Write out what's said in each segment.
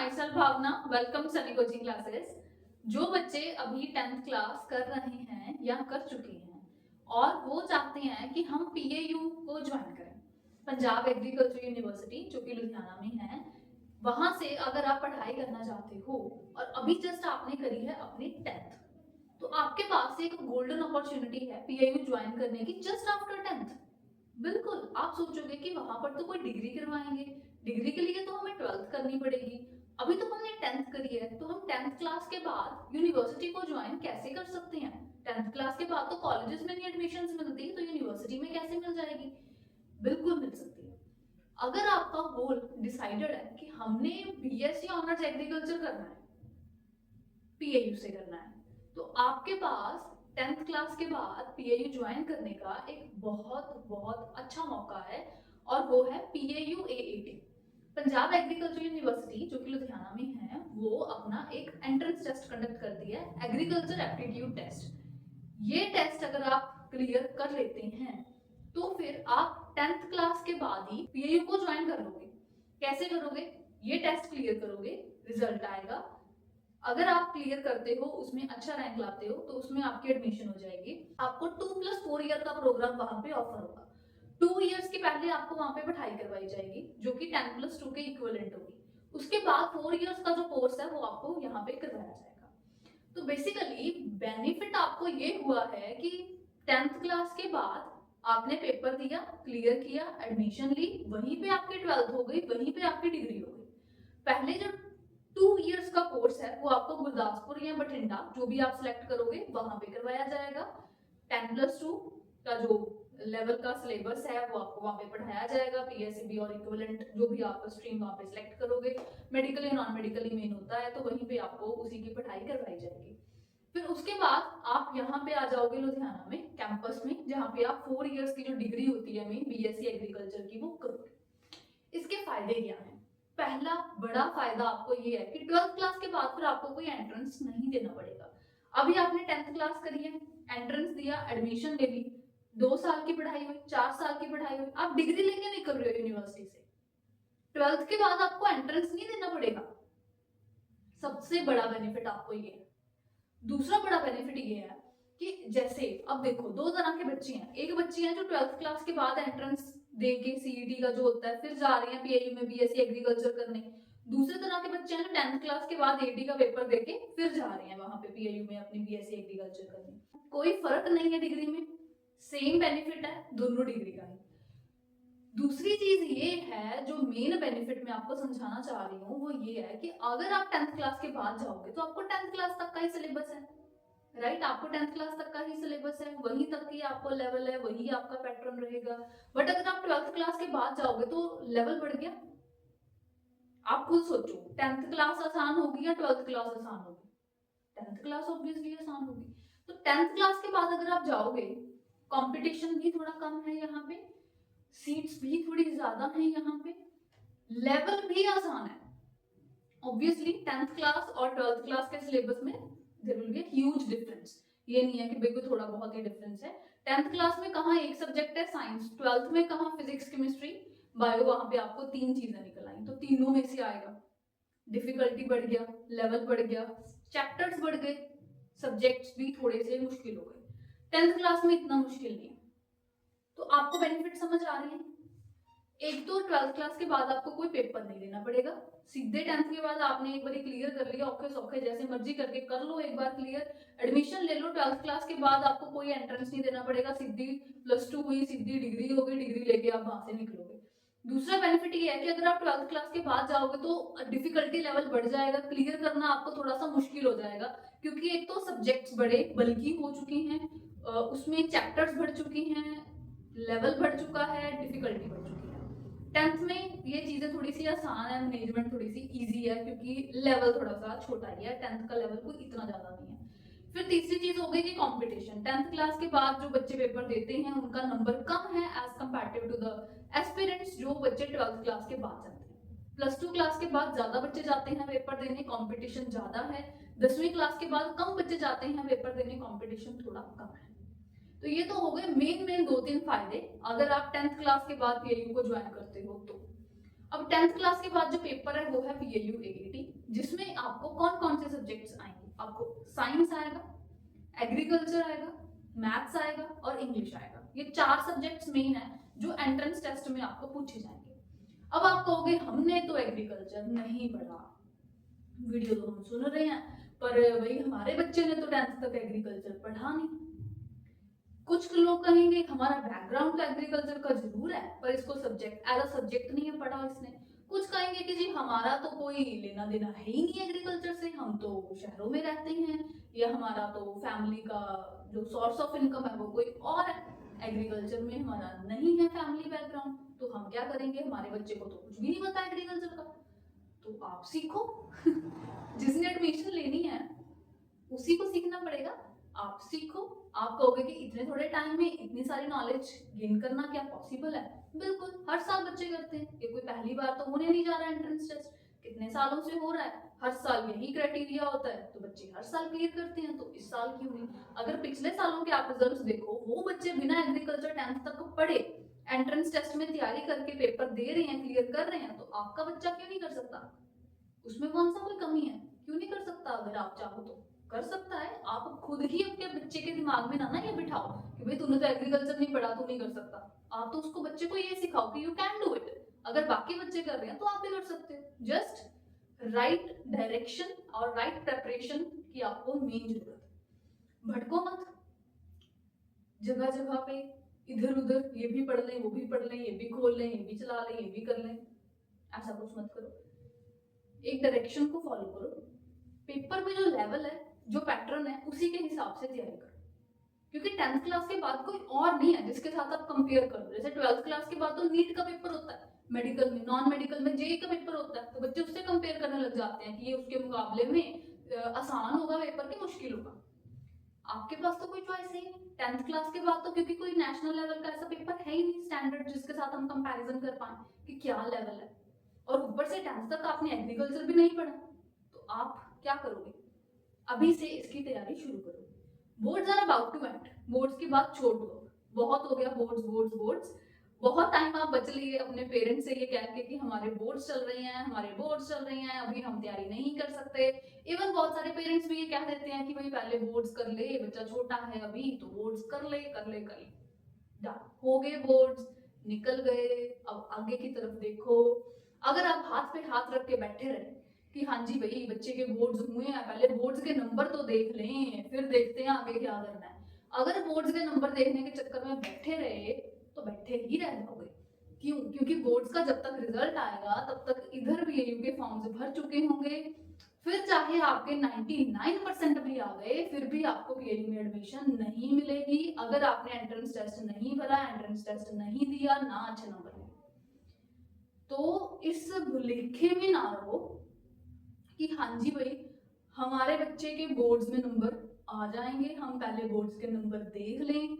My self Bhavna, welcome Sunny coaching classes. जो बच्चे अभी 10th क्लास कर रहे हैं या कर चुके हैं और वो चाहते हैं कि हम पीएयू को ज्वाइन करें, पंजाब एग्रीकल्चर यूनिवर्सिटी जो कि लुधियाना में है, वहां से अगर आप पढ़ाई करना चाहते हो और अभी जस्ट आपने करी है अपनी 10th, तो आपके पास एक गोल्डन अपॉर्चुनिटी है पीएयू ज्वाइन करने की जस्ट आफ्टर 10th। बिल्कुल, आप सोचोगे कि वहां पर तो कोई डिग्री करवाएंगे, डिग्री के लिए तो हमें 12th करनी पड़ेगी। अभी तो हमने 10th करी है, तो हम 10th क्लास के बाद यूनिवर्सिटी को ज्वाइन कैसे कर सकते हैं? 10th क्लास के बाद तो कॉलेजेस में नहीं एडमिशंस मिलती, तो यूनिवर्सिटी में कैसे मिल जाएगी? बिल्कुल मिल सकती है। अगर आपका गोल डिसाइडेड है कि हमने बीएससी ऑनर्स एग्रीकल्चर करना है, पीएयू से करना है, तो आपके पास 10th क्लास के बाद पीएयू ज्वाइन करने का एक बहुत बहुत अच्छा मौका है, और वो है PAU AAT. Punjab agriculture university जो कि लुधियाना में है, वो अपना एक एंट्रेंस टेस्ट कंडक्ट करती है, एग्रीकल्चर एप्टीट्यूड टेस्ट। ये टेस्ट अगर आप क्लियर कर लेते हैं तो फिर आप 10th क्लास के बाद ही पीएयू को ज्वाइन कर लोगे। कैसे करोगे? ये टेस्ट क्लियर करोगे, रिजल्ट आएगा, अगर आप क्लियर करते हो, उसमें अच्छा रैंक लाते हो, तो उसमें आपकी एडमिशन हो जाएगी। आपको 2+4 ईयर का प्रोग्राम वहां पे ऑफर होगा। 2 इयर्स के पहले आपको वहां पे पढ़ाई करवाई जाएगी जो कि 10+2 के इक्विवेलेंट होगी। उसके बाद 4 इयर्स का जो कोर्स है वो आपको यहाँ पे करवाया जाएगा। तो बेसिकली बेनिफिट आपको ये हुआ है कि 10th क्लास के बाद आपने पेपर दिया, क्लियर किया, एडमिशन ली, वहीं पे आपकी 12th हो गई, वहीं पे आपकी डिग्री हो गई। पहले जो 2 इयर्स का कोर्स है वो आपको गुरदासपुर या बठिंडा, जो भी आप सिलेक्ट करोगे, वहां पे करवाया जाएगा। 10+2 का जो लेवल का सिलेबस है वो आपको वहां पे पढ़ाया जाएगा, पीएससीबी और इक्विवेलेंट जो भी आप स्ट्रीम वहां पे सिलेक्ट करोगे, मेडिकल या नॉन मेडिकल मेन होता है, तो वहीं पे आपको उसी की पढ़ाई करवाई जाएगी। फिर उसके बाद आप यहाँ पे आ जाओगे लुधियाना में कैंपस में, जहाँ पे आप 4 इयर्स की जो डिग्री होती है मेन बीएससी एग्रीकल्चर की, वो करोगे। इसके फायदे क्या हैं? पहला बड़ा फायदा आपको ये है कि 12th क्लास के बाद फिर आपको कोई एंट्रेंस नहीं देना पड़ेगा। अभी आपने 10th क्लास करी है, एंट्रेंस दिया, एडमिशन ले ली, 2 साल की पढ़ाई हुई, 4 साल की पढ़ाई हुई, आप डिग्री लेके निकल रहे हो यूनिवर्सिटी से। 12th के बाद आपको एंट्रेंस नहीं देना पड़ेगा। सबसे बड़ा बेनिफिट आपको ये है। दूसरा बड़ा बेनिफिट ये है कि जैसे अब देखो, दो तरह के बच्चे हैं। एक बच्चे हैं जो 12th क्लास के बाद एंट्रेंस दे के सीईटी का जो होता है फिर जा रहे हैं पीएयू में बीएससी एग्रीकल्चर करने। दूसरे तरह के बच्चे हैं जो 10th क्लास के बाद एटी का पेपर देके फिर जा रहे हैं वहां पे पीएयू में अपनी बीएससी एग्रीकल्चर करने। कोई फर्क नहीं है डिग्री में, सेम बेनिफिट है दोनों डिग्री का ही। दूसरी चीज ये है, जो मेन बेनिफिट मैं आपको समझाना चाह रही हूँ, वो ये है कि अगर आप 10th क्लास के बाद जाओगे तो आपको 10th क्लास तक का ही सिलेबस है, राइट? आपको 10th क्लास तक का ही सिलेबस है, वहीं तक ही आपको लेवल है, वही आपका पैटर्न रहेगा। बट अगर आप 12th क्लास के बाद जाओगे तो लेवल बढ़ गया। आप खुद सोचो, 10th क्लास आसान होगी या 12th क्लास आसान होगी? 10th क्लास ऑब्वियसली आसान होगी। तो 10th क्लास के बाद अगर आप जाओगे, कंपटीशन भी थोड़ा कम है यहाँ पे, सीट्स भी थोड़ी ज्यादा है यहाँ पे, लेवल भी आसान है। ऑब्वियसली 10th क्लास और 12th क्लास के सिलेबस में there will be a huge difference. ये नहीं है कि भाई कोई थोड़ा बहुत ही डिफरेंस है। 10th क्लास में कहाँ एक सब्जेक्ट है साइंस, 12th में कहाँ फिजिक्स, केमिस्ट्री, बायो, वहां पे आपको 3 चीजें निकल आई, तो तीनों में से आएगा। डिफिकल्टी बढ़ गया, लेवल बढ़ गया, चैप्टर्स बढ़ गए, सब्जेक्ट्स भी थोड़े से मुश्किल हो गए। 10th क्लास में इतना मुश्किल नहीं है। तो आपको बेनिफिट समझ आ रहे हैं? एक तो 12th क्लास के बाद आपको कोई पेपर नहीं देना पड़ेगा, सीधे 10th के बाद आपने एक बार क्लियर कर लिया, औखे सौखे जैसे मर्जी करके कर लो, एक बार क्लियर, एडमिशन ले लो। 12th क्लास के बाद आपको कोई एंट्रेंस नहीं देना पड़ेगा, सीधी +2 हुई, सीधी डिग्री हो गई, डिग्री लेके आप वहां से निकलोगे। दूसरा बेनिफिट ये है कि अगर आप 12th क्लास के बाद जाओगे तो डिफिकल्टी लेवल बढ़ जाएगा, क्लियर करना आपको थोड़ा सा मुश्किल हो जाएगा, क्योंकि एक तो सब्जेक्ट्स बड़े बल्कि हो चुके हैं, उसमें चैप्टर्स बढ़ चुके हैं, लेवल बढ़ चुका है, डिफिकल्टी बढ़ चुकी है। 10th में ये चीजें थोड़ी सी आसान है, मैनेजमेंट थोड़ी सी इजी है, क्योंकि लेवल थोड़ा सा छोटा ही है, 10th का लेवल कोई इतना ज्यादा नहीं है। फिर तीसरी चीज हो गई कि कंपटीशन। 10th क्लास के बाद जो बच्चे पेपर देते हैं उनका नंबर कम है as comparative to the aspirants जो बच्चे 12th क्लास के बाद जाते हैं। +2 क्लास के बाद ज्यादा बच्चे जाते हैं पेपर देने, कंपटीशन ज्यादा है। 10वीं क्लास के बाद कम बच्चे जाते हैं पेपर देने, कंपटीशन थोड़ा कम है। तो ये तो हो गए मेन 2-3 फायदे अगर आप 10th क्लास के बाद पीएयू को ज्वाइन करते हो तो। अब 10th क्लास के बाद जो पेपर है वो है पीएयू एएटी। आपको साइंस आएगा, एग्रीकल्चर आएगा, मैथ्स आएगा और इंग्लिश आएगा। ये 4 सब्जेक्ट्स मेन है जो एंट्रेंस टेस्ट में आपको पूछे जाएंगे। अब आप कहोगे हमने तो एग्रीकल्चर नहीं पढ़ा, वीडियो तो हम सुन रहे हैं, पर भाई हमारे बच्चे ने तो 10th तक एग्रीकल्चर पढ़ा नहीं। कुछ लोग कहेंगे हमारा बैकग्राउंड तो एग्रीकल्चर का जरूर है, पर इसको सब्जेक्ट एज अ सब्जेक्ट नहीं है पढ़ा इसने। कुछ कहेंगे कि जी हमारा तो कोई लेना देना है ही नहीं एग्रीकल्चर से, हम तो शहरों में रहते हैं, या हमारा तो फैमिली का जो सोर्स ऑफ इनकम है वो कोई और है, एग्रीकल्चर में हमारा नहीं है फैमिली बैकग्राउंड, तो हम क्या करेंगे, हमारे बच्चे को तो कुछ भी नहीं पता एग्रीकल्चर का। तो आप सीखो जिसने एडमिशन लेनी है उसी को सीखना पड़ेगा, आप सीखो। आप कहोगे कि इतने थोड़े टाइम में इतनी सारी नॉलेज गेन करना क्या पॉसिबल है? बिल्कुल, हर साल बच्चे करते हैं, ये कोई पहली बार तो होने नहीं जा रहा है एंट्रेंस टेस्ट, कितने सालों से हो रहा है, हर साल यही क्राइटेरिया होता है, तो बच्चे हर साल क्लियर करते हैं, तो इस साल क्यों नहीं? अगर पिछले सालों के आप रिजल्ट्स देखो, वो बच्चे बिना एग्रीकल्चर 10th तक पढ़े एंट्रेंस टेस्ट में तैयारी करके पेपर दे रहे हैं, क्लियर कर रहे हैं, तो आपका बच्चा क्यों नहीं कर सकता? उसमें कौन सा कोई कमी है? क्यों नहीं कर सकता? अगर आप चाहो तो कर सकता है। आप खुद ही अपने बच्चे के दिमाग में ना ये बिठाओ कि भाई तूने तो एग्रीकल्चर नहीं पढ़ा, तू नहीं कर सकता। आप तो उसको बच्चे को ये सिखाओ कि यू कैन डू इट। अगर बाकी बच्चे कर रहे हैं तो आप भी कर सकते हो। जस्ट राइट डायरेक्शन और राइट प्रेपरेशन की आपको मेन जरूरत है। भटको मत जगह जगह पे, इधर उधर, ये भी पढ़ लें, वो भी पढ़ लें, ये भी खोल लें, ये भी चला लें, ये भी कर लें, ऐसा कुछ मत करो। एक डायरेक्शन को फॉलो करो। पेपर में जो लेवल है, जो पैटर्न है, उसी के हिसाब से तैयारी करो, क्योंकि 10th क्लास के बाद कोई और नहीं है जिसके साथ आप कंपेयर करो। जैसे 12th क्लास के बाद तो नीट का पेपर होता है, मेडिकल में, नॉन मेडिकल में जेई का पेपर होता है, तो बच्चे उससे कंपेयर करने लग जाते हैं कि ये उसके मुकाबले में आसान होगा पेपर कि मुश्किल होगा। आपके पास तो कोई चॉइस है ही नहीं 10th क्लास के बाद तो, क्योंकि कोई नेशनल लेवल का ऐसा पेपर है ही नहीं स्टैंडर्ड जिसके साथ हम कंपैरिजन कर पाए कि क्या लेवल है। और ऊपर से 10th तक आपने एग्रीकल्चर भी नहीं पढ़ा, तो आप क्या करोगे? अभी से इसकी तैयारी शुरू करो। Boards are about to end, boards की बात छोड़ दो, बहुत हो गया बोर्ड्स बोर्ड्स बोर्ड्स। बहुत टाइम आप बच लिए अपने पेरेंट्स से ये कह के कि हमारे बोर्ड्स चल रहे हैं, हमारे बोर्ड्स चल रहे हैं, अभी हम तैयारी नहीं कर सकते। इवन बहुत सारे पेरेंट्स भी ये कह देते हैं कि भाई पहले बोर्ड्स कर ले, बच्चा छोटा है अभी, तो बोर्ड्स कर ले कर ले कर ले। डन, हो गए बोर्ड्स, निकल गए, अब आगे की तरफ देखो। अगर आप हाथ पे हाथ रख के बैठे रहे कि हाँ जी भाई बच्चे के बोर्ड्स हुए हैं, पहले बोर्ड्स के नंबर तो देख लें, फिर देखते हैं आगे क्या करना है, अगर बोर्ड्स के नंबर देखने के चक्कर में बैठे रहे तो बैठे ही रह जाओगे। क्यों? क्योंकि बोर्ड्स का जब तक रिजल्ट आएगा तब तक इधर बीएयू के फॉर्म्स भर चुके होंगे, फिर चाहे आपके 99% भी आ गए, फिर भी आपको बीएयू में एडमिशन नहीं मिलेगी अगर आपने एंट्रेंस टेस्ट नहीं भरा, एंट्रेंस टेस्ट नहीं दिया, ना अच्छे नंबर लिए। तो इस भुलेखे में ना रहो कि हाँ जी भाई हमारे बच्चे के बोर्ड्स में नंबर आ जाएंगे, हम पहले बोर्ड्स के नंबर देख लें,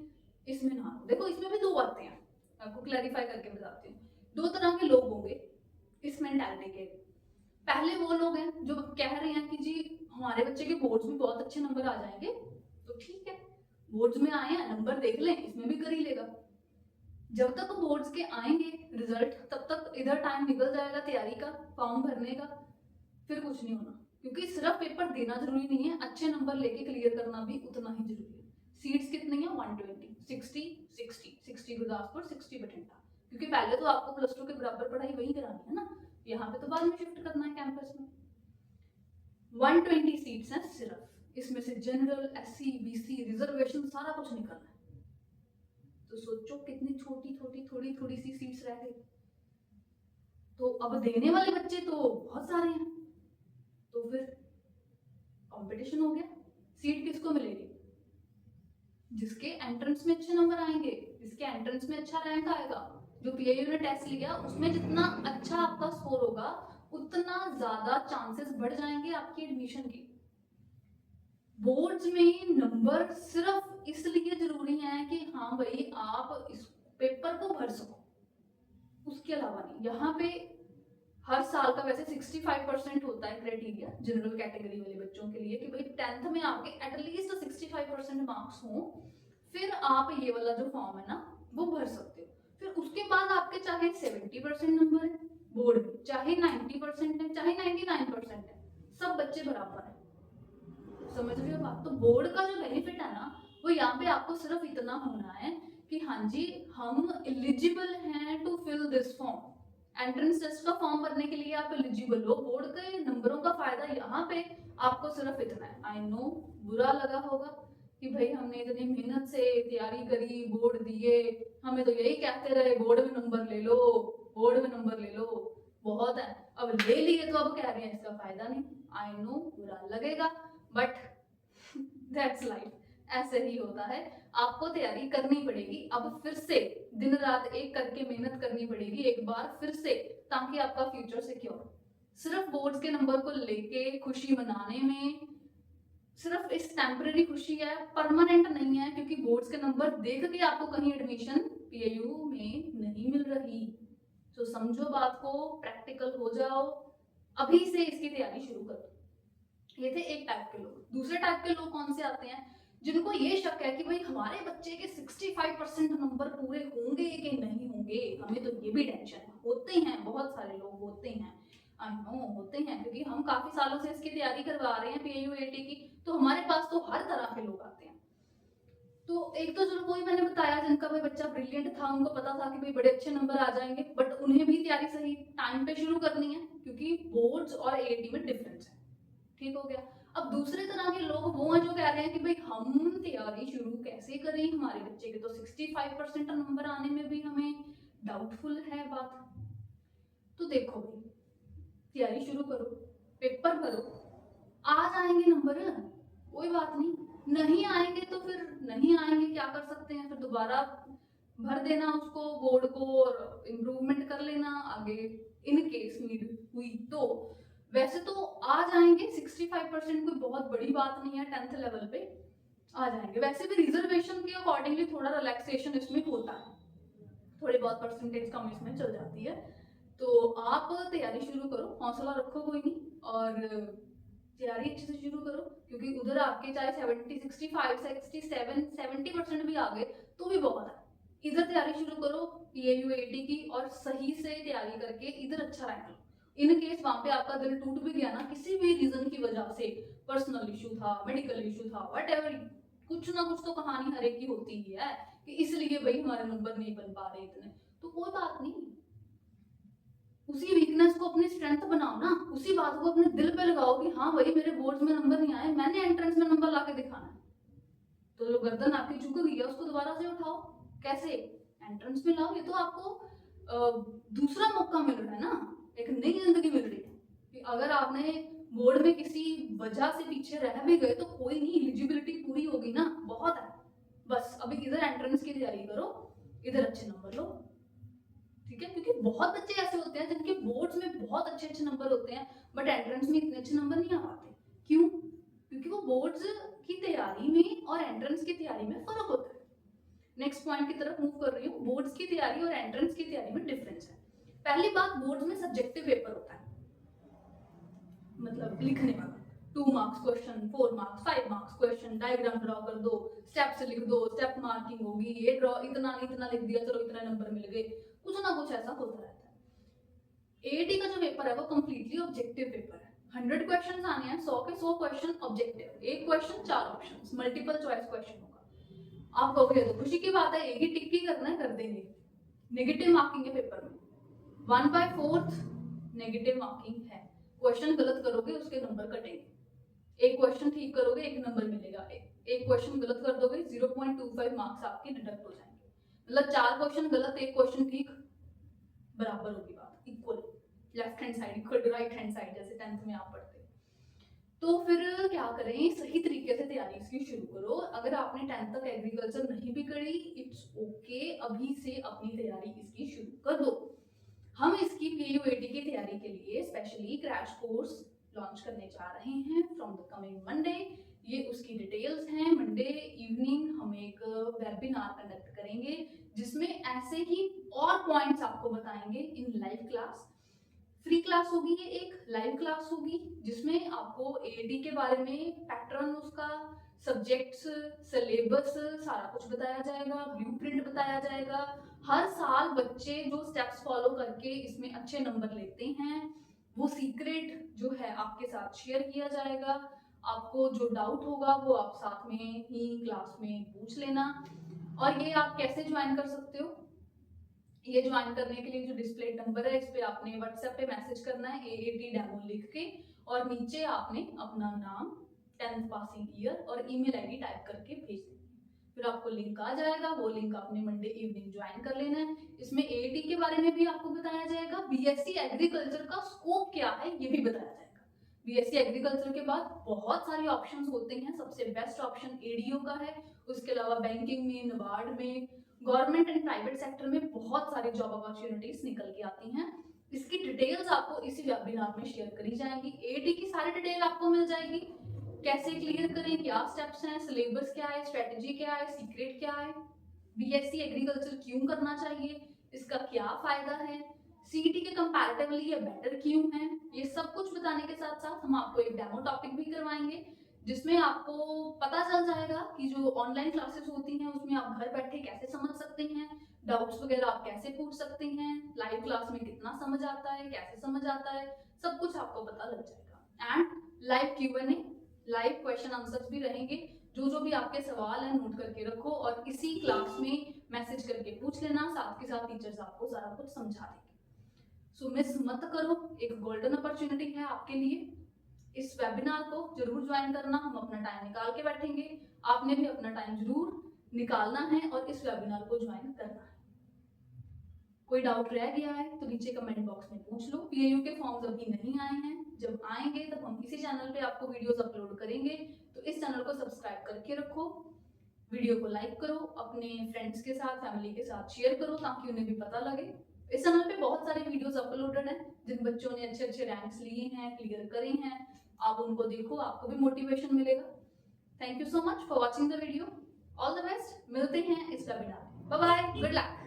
इसमें ना रहो। देखो इसमें भी दो बातें हैं, आपको क्लैरिफाई करके बताती हूँ। दो तरह के लोग होंगे इस मेंटालिटी के। पहले वो लोग हैं जो कह रहे हैं कि जी हमारे बच्चे के बोर्ड्स में बहुत अच्छे नंबर आ जाएंगे, तो ठीक है बोर्ड्स में आए हैं नंबर देख लें, इसमें भी कर ही लेगा। जब तक बोर्ड्स के आएंगे रिजल्ट तब तक इधर टाइम निकल जाएगा तैयारी का, फॉर्म भरने का, फिर कुछ नहीं होना। क्योंकि सिर्फ पेपर देना जरूरी नहीं है, अच्छे नंबर लेके क्लियर करना भी उतना ही जरूरी है। सीट्स कितनी है? 120, 60 गुरदासपुर, 60 बठिंडा, क्योंकि पहले तो आपको +2 के बराबर पढ़ाई वही करानी है ना, यहाँ पे तो बाद में शिफ्ट करना है कैंपस में। 120 सीट्स हैं सिर्फ, इसमें से जनरल, SC, BC, रिजर्वेशन सारा कुछ निकलना है। तो सोचो कितनी छोटी छोटी थोड़ी थोड़ी सी सीट्स रह गई। तो अब देने वाले बच्चे तो बहुत सारे हैं, तो फिर कंपटीशन हो गया। सीट किसको मिलेगी? जिसके एंट्रेंस में अच्छे नंबर आएंगे, जिसके एंट्रेंस में अच्छा रैंक आएगा। जो पीएयू ने टेस्ट लिया उसमें जितना अच्छा आपका स्कोर होगा उतना ज्यादा चांसेस बढ़ जाएंगे आपकी एडमिशन के। बोर्ड्स में नंबर सिर्फ इसलिए जरूरी है कि हाँ भाई आप इस पेपर को भर सको, उसके अलावा नहीं। यहाँ पे हर साल का वैसे 65% होता है क्राइटेरिया जनरल कैटेगरी वाले बच्चों के लिए कि भाई 10th में आपके एटलीस्ट 65% मार्क्स हो, फिर आप ये वाला जो फॉर्म है ना वो भर सकते हो। फिर उसके बाद आपके चाहे 70% नंबर है बोर्ड में, चाहे 90% है, चाहे 99% है, सब बच्चे बराबर है। समझ रहे हो बात? तो बोर्ड का जो बेनिफिट है ना, वो यहाँ पे आपको सिर्फ इतना होना है कि हाँ जी, हम एलिजिबल हैं to fill this form. Entrance test का फॉर्म भरने के लिए आप एलिजिबल हो। बोर्ड के नंबरों का फायदा यहाँ पे आपको सिर्फ इतना है। आई नो बुरा लगा होगा कि भाई हमने इतनी मेहनत से तैयारी करी, बोर्ड दिए, हमें तो यही कहते रहे बोर्ड में नंबर ले लो, बोर्ड में नंबर ले लो, बहुत है, अब ले लिए तो अब कह रहे हैं इसका फायदा नहीं। आई नो बुरा लगेगा, बट दैट्स लाइफ, ऐसे ही होता है। आपको तैयारी करनी पड़ेगी, अब फिर से दिन रात एक करके मेहनत करनी पड़ेगी एक बार फिर से, ताकि आपका फ्यूचर सिक्योर। सिर्फ बोर्ड्स के नंबर को लेके खुशी मनाने में सिर्फ इस टेम्पररी खुशी है, परमानेंट नहीं है, क्योंकि बोर्ड्स के नंबर देख के आपको कहीं एडमिशन पीएयू में नहीं मिल रही। तो समझो बात को, प्रैक्टिकल हो जाओ, अभी से इसकी तैयारी शुरू करो। ये थे एक टाइप के लोग। दूसरे टाइप के लोग कौन से आते हैं? जिनको ये शक है कि भाई हमारे बच्चे के 65% नंबर पूरे होंगे कि नहीं होंगे, हमें तो ये भी टेंशन है। होते हैं, बहुत सारे लोग होते हैं, आई नो होते हैं, क्योंकि हम काफी सालों से इसकी तैयारी करवा रहे हैं पीएयू एटी की, तो हमारे पास तो हर तरह के लोग आते हैं। तो एक तो चलो वही मैंने बताया जिनका भाई बच्चा ब्रिलियंट था, उनको पता था कि भाई बड़े अच्छे नंबर आ जाएंगे, बट उन्हें भी तैयारी सही टाइम पे शुरू करनी है, क्योंकि बोर्ड्स और एटी में डिफरेंस है। ठीक हो गया। अब दूसरे तरह के लोग वो हैं जो कह रहे हैं कि भाई हम तैयारी शुरू कैसे करें, हमारे बच्चे के तो 65% नंबर आने में भी हमें डाउटफुल है बात। तो देखो भाई, तैयारी शुरू करो, पेपर भरो, आ जाएंगे नंबर, कोई बात नहीं। नहीं आएंगे तो फिर नहीं आएंगे, क्या कर सकते हैं, फिर दोबारा भर देना उसको, बोर्ड को, और इम्प्रूवमेंट कर लेना आगे इन केस नीड हुई तो। वैसे तो आ जाएंगे, 65% कोई बहुत बड़ी बात नहीं है, 10th लेवल पे आ जाएंगे। वैसे भी रिजर्वेशन के अकॉर्डिंगली थोड़ा रिलैक्सेशन इसमें होता है, थोड़ी बहुत परसेंटेज कम इसमें चल जाती है। तो आप तैयारी शुरू करो, हौसला रखो, कोई नहीं, और तैयारी अच्छे से शुरू करो, क्योंकि उधर आपके चाहे 70, 65, 67, 70% भी आ गए तो भी बहुत है। इधर तैयारी शुरू करो पीएयू एटी की, और सही से तैयारी करके इधर अच्छा रैंक लो। इन केस वहां पे आपका दिल टूट भी गया ना किसी भी रीजन की वजह से, पर्सनल इशू था, मेडिकल इशू था, व्हाटएवर, कुछ ना कुछ तो कहानी हर एक की होती ही है कि इसलिए भाई हमारे नंबर नहीं बन पा रहे इतने, तो कोई बात नहीं, उसी वीकनेस को अपनी स्ट्रेंथ बनाओ ना, उसी बात को अपने दिल पे लगाओ कि हाँ भाई मेरे बोर्ड्स में नंबर नहीं आए, मैंने एंट्रेंस में नंबर लाके दिखाना है। तो जो गर्दन आपकी झुक गई है उसको दोबारा से उठाओ, कैसे? एंट्रेंस में लाओ। ये तो आपको दूसरा मौका मिल रहा है ना, एक नई जिंदगी मिल रही है कि अगर आपने बोर्ड में किसी वजह से पीछे रह भी गए तो कोई नहीं, एलिजिबिलिटी पूरी होगी ना, बहुत है। बस अभी इधर एंट्रेंस की तैयारी करो, इधर अच्छे नंबर लो, ठीक है? क्योंकि बहुत बच्चे ऐसे होते हैं जिनके बोर्ड्स में बहुत अच्छे अच्छे नंबर होते हैं, बट एंट्रेंस में इतने अच्छे नंबर नहीं आ पाते। क्यों? क्योंकि वो बोर्ड्स की तैयारी में और एंट्रेंस की तैयारी में फर्क होता है। नेक्स्ट पॉइंट की तरफ मूव कर रही हूँ। बोर्ड्स की तैयारी और एंट्रेंस की तैयारी में डिफरेंस है। पहली बात, बोर्ड्स में सब्जेक्टिव पेपर होता है, मतलब लिखने वाला, 2 marks question, 4 marks, 5 marks question, diagram draw कर दो, स्टेप्स लिख दो, स्टेप मार्किंग होगी, ये ड्रॉ, इतना इतना लिख दिया, चलो इतना नंबर मिल गए, कुछ ना कुछ ऐसा होता रहता है। एटी का जो पेपर है वो कंप्लीटली ऑब्जेक्टिव पेपर है। 100 क्वेश्चन आने हैं, 100 के 100 क्वेश्चन ऑब्जेक्टिव, एक question 4 option, multiple choice question होगा। आप कहोगे तो खुशी की बात है, एक ही टिक ही करना है, कर देंगे। नेगेटिव मार्किंग है पेपर में, 1/4 नेगेटिव मार्किंग है। क्वेश्चन गलत करोगे उसके नंबर कटेंगे, एक क्वेश्चन ठीक करोगे एक नंबर मिलेगा, एक क्वेश्चन गलत कर दोगे 0.25 मार्क्स आपके डिडक्ट हो जाएंगे। मतलब 4 क्वेश्चन गलत, एक क्वेश्चन ठीक, बराबर होगी बात, equal, left hand side equal to right hand side, जैसे 10th में आप पढ़ते। तो फिर क्या करें, सही तरीके से तैयारी इसकी शुरू करो। अगर आपने 10th तक एग्रीकल्चर नहीं भी करी, इट्स ओके, अभी से अपनी तैयारी इसकी शुरू कर दो। हम इसकी पीएयू एटी की तैयारी के लिए स्पेशली क्रैश कोर्स लॉन्च करने जा रहे हैं फ्रॉम द कमिंग मंडे। ये उसकी डिटेल्स हैं। मंडे इवनिंग हम एक वेबिनार कंडक्ट करेंगे जिसमें ऐसे ही और पॉइंट्स आपको बताएंगे इन लाइव क्लास। फ्री क्लास होगी, ये एक लाइव क्लास होगी जिसमें आपको एटी के बारे में, पैटर्न उसका, सब्जेक्ट्स, सिलेबस, सारा कुछ बताया जाएगा, ब्लूप्रिंट बताया जाएगा। हर साल बच्चे जो स्टेप्स फॉलो करके इसमें अच्छे नंबर लेते हैं वो सीक्रेट जो है आपके साथ शेयर किया जाएगा। आपको जो डाउट होगा वो आप साथ में ही क्लास में पूछ लेना। और ये आप कैसे ज्वाइन कर सकते हो, ये ज्वाइन करने के लिए जो डिस्प्ले नंबर है इस पे आपने व्हाट्सएप पे मैसेज करना है AAT डेमो लिख के, और नीचे आपने अपना नाम, 10th पासिंग ईयर और ईमेल आईडी टाइप करके भेज देना। फिर आपको लिंक आ जाएगा, वो लिंक आपने मंडे इवनिंग ज्वाइन कर लेना है। इसमें AAT के बारे में भी आपको बताया जाएगा, BSc एग्रीकल्चर का स्कोप क्या है ये भी बताया जाएगा। BSc एग्रीकल्चर के बाद बहुत सारे ऑप्शंस होते हैं, सबसे बेस्ट ऑप्शन ADO का है। उसके अलावा बैंकिंग में, नाबार्ड में, गवर्नमेंट एंड प्राइवेट सेक्टर में बहुत सारी जॉब अपॉर्चुनिटीज निकल के आती हैं। इसकी डिटेल्स आपको इसी वेबिनार में शेयर करी जाएंगी। AAT की सारी डिटेल आपको मिल जाएगी, कैसे क्लियर करें, क्या स्टेप्स हैं, सिलेबस क्या है, स्ट्रेटेजी क्या है, सीक्रेट क्या है, BSc एग्रीकल्चर क्यों करना चाहिए, इसका क्या फायदा है, CET के कंपैरेटिवली ये बेटर क्यों है, ये सब कुछ बताने के साथ साथ हम आपको एक डेमो टॉपिक भी करवाएंगे, जिसमें आपको पता चल जाएगा कि जो ऑनलाइन क्लासेस होती हैं उसमें आप घर बैठे कैसे समझ सकते हैं, डाउट्स वगैरह आप कैसे पूछ सकते हैं, लाइव क्लास में कितना समझ आता है, कैसे समझ आता है, सब कुछ आपको पता लग जाएगा। And live Q&A, live question answers भी रहेंगे। जो भी आपके सवाल है नोट करके रखो और इसी क्लास में मैसेज करके पूछ लेना, साथ के साथ टीचर्स आपको सारा कुछ समझा देंगे। सो मिस मत करो, एक गोल्डन अपॉर्चुनिटी है आपके लिए। इस वेबिनार को जरूर ज्वाइन करना, हम अपना टाइम निकाल के बैठेंगे, आपने भी अपना टाइम जरूर निकालना है और इस वेबिनार को ज्वाइन करना है। कोई डाउट रह गया है तो नीचे कमेंट बॉक्स में पूछ लो। PAU के फॉर्म्स अभी नहीं आए हैं, जब आएंगे तब हम इसी चैनल पे आपको वीडियोस अपलोड करेंगे, तो इस चैनल को सब्सक्राइब करके रखो, वीडियो को लाइक करो, अपने फ्रेंड्स के साथ, फैमिली के साथ शेयर करो ताकि उन्हें भी पता लगे। इस चैनल पे बहुत सारे वीडियोस अपलोडेड हैं, जिन बच्चों ने अच्छे अच्छे रैंक्स लिए हैं, क्लियर करे हैं, आप उनको देखो, आपको भी मोटिवेशन मिलेगा। Thank you so much for watching the video, all the best, मिलते हैं इस वेबिनार में, बाय बाय, गुड लक।